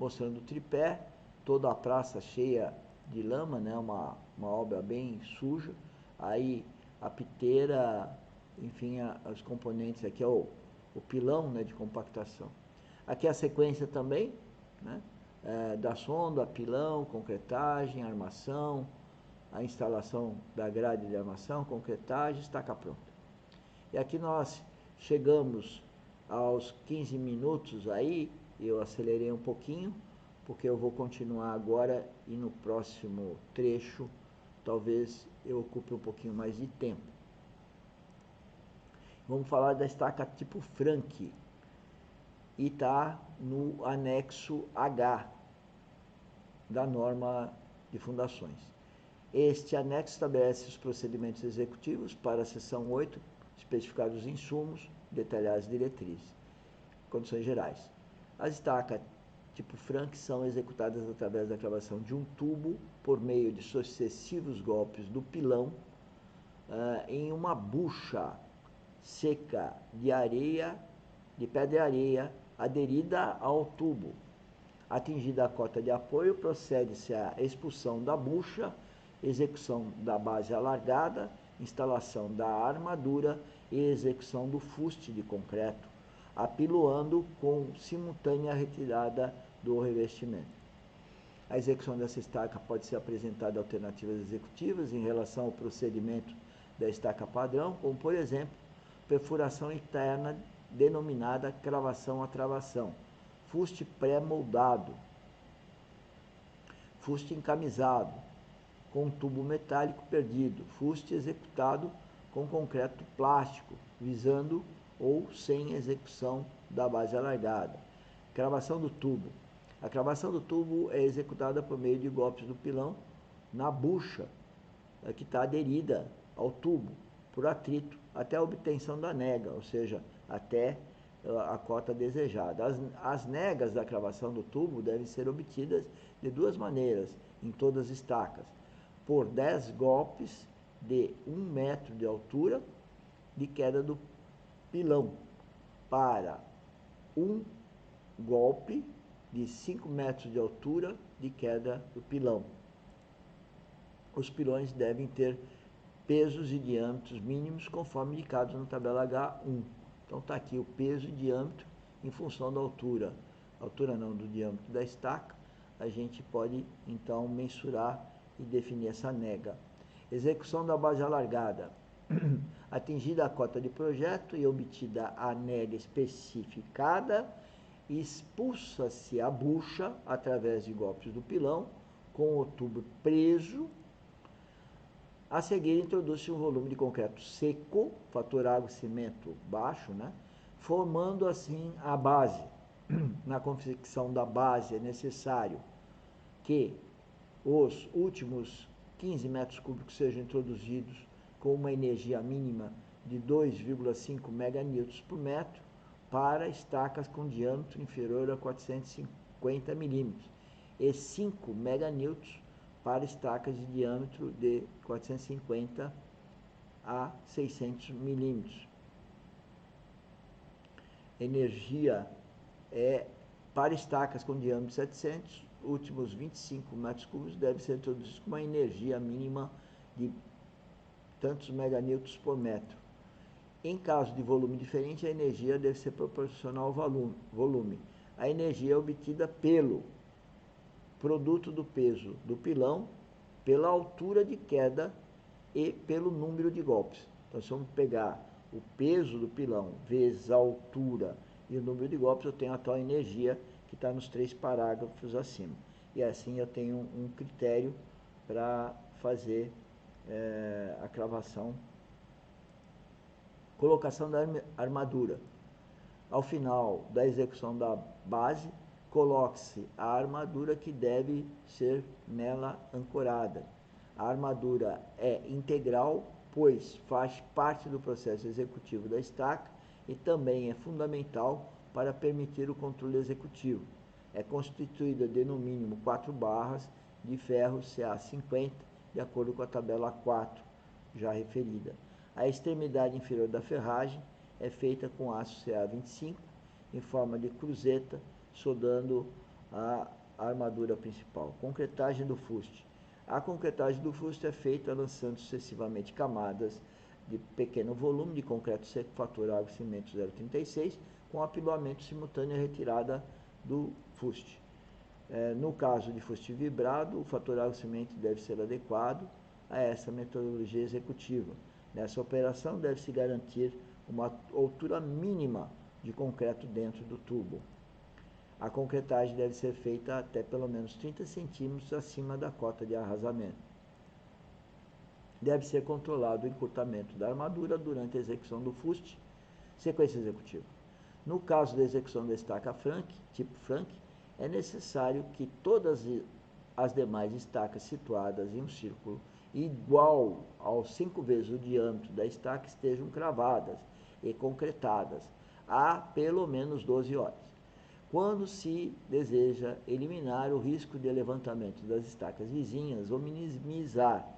mostrando o tripé, toda a praça cheia de lama, né? Uma obra bem suja. Aí a piteira, enfim, os componentes, aqui é o pilão, né, de compactação. Aqui a sequência também, né, da sonda, pilão, concretagem, armação, a instalação da grade de armação, concretagem, estaca pronta. E aqui nós chegamos aos 15 minutos aí, eu acelerei um pouquinho, porque eu vou continuar agora e no próximo trecho talvez eu ocupe um pouquinho mais de tempo. Vamos falar da estaca tipo Frank, e está no anexo H da norma de fundações. Este anexo estabelece os procedimentos executivos para a seção 8, especificar os insumos, detalhar as diretrizes. Condições gerais. As estacas tipo Frank são executadas através da cravação de um tubo por meio de sucessivos golpes do pilão em uma bucha seca de areia, de pedra e areia, aderida ao tubo. Atingida a cota de apoio, procede-se à expulsão da bucha, execução da base alargada, instalação da armadura e execução do fuste de concreto, apiloando com simultânea retirada do revestimento. A execução dessa estaca pode ser apresentada alternativas executivas em relação ao procedimento da estaca padrão, como, por exemplo, perfuração interna denominada cravação a travação, fuste pré-moldado, fuste encamisado, com tubo metálico perdido, fuste executado com concreto plástico, visando ou sem execução da base alargada. Cravação do tubo. A cravação do tubo é executada por meio de golpes do pilão na bucha, que está aderida ao tubo, por atrito, até a obtenção da nega, ou seja, até a cota desejada. As negas da cravação do tubo devem ser obtidas de duas maneiras, em todas as estacas: por 10 golpes de 1 metro de altura de queda do pilão, para um golpe de 5 metros de altura de queda do pilão. Os pilões devem ter pesos e diâmetros mínimos conforme indicados na tabela H1. Então está aqui o peso e diâmetro em função da altura. Altura não, do diâmetro da estaca. A gente pode então mensurar e definir essa nega. Execução da base alargada. Atingida a cota de projeto e obtida a nega especificada, expulsa-se a bucha através de golpes do pilão com o tubo preso. A seguir, introduz-se um volume de concreto seco, fator água e cimento baixo, né? Formando assim a base. Na confecção da base é necessário que os últimos 15 metros cúbicos sejam introduzidos com uma energia mínima de 2,5 meganewtons por metro para estacas com diâmetro inferior a 450 milímetros e 5 meganewtons para estacas de diâmetro de 450 a 600 milímetros. Energia para estacas com diâmetro 700, últimos 25 metros cúbicos devem ser introduzidos com uma energia mínima de tantos meganewtons por metro. Em caso de volume diferente, a energia deve ser proporcional ao volume. A energia é obtida pelo produto do peso do pilão, pela altura de queda e pelo número de golpes. Então, se vamos pegar o peso do pilão vezes a altura e o número de golpes, eu tenho a tal energia que está nos 3 parágrafos acima. E assim eu tenho um critério para fazer a cravação. Colocação da armadura. Ao final da execução da base, coloque-se a armadura que deve ser nela ancorada. A armadura é integral, pois faz parte do processo executivo da estaca e também é fundamental para permitir o controle executivo. É constituída de no mínimo 4 barras de ferro CA50, de acordo com a tabela 4 já referida. A extremidade inferior da ferragem é feita com aço CA25 em forma de cruzeta, soldando a armadura principal. Concretagem do fuste. A concretagem do fuste é feita lançando sucessivamente camadas de pequeno volume de concreto seco, fator água e cimento 0,36, com apiloamento simultâneo e retirada do fuste. No caso de fuste vibrado, o fator água e cimento deve ser adequado a essa metodologia executiva. Nessa operação, deve-se garantir uma altura mínima de concreto dentro do tubo. A concretagem deve ser feita até pelo menos 30 centímetros acima da cota de arrasamento. Deve ser controlado o encurtamento da armadura durante a execução do fuste. Sequência executiva. No caso da execução da estaca Frank, tipo Frank, é necessário que todas as demais estacas situadas em um círculo igual aos 5 vezes o diâmetro da estaca estejam cravadas e concretadas há pelo menos 12 horas. Quando se deseja eliminar o risco de levantamento das estacas vizinhas ou minimizar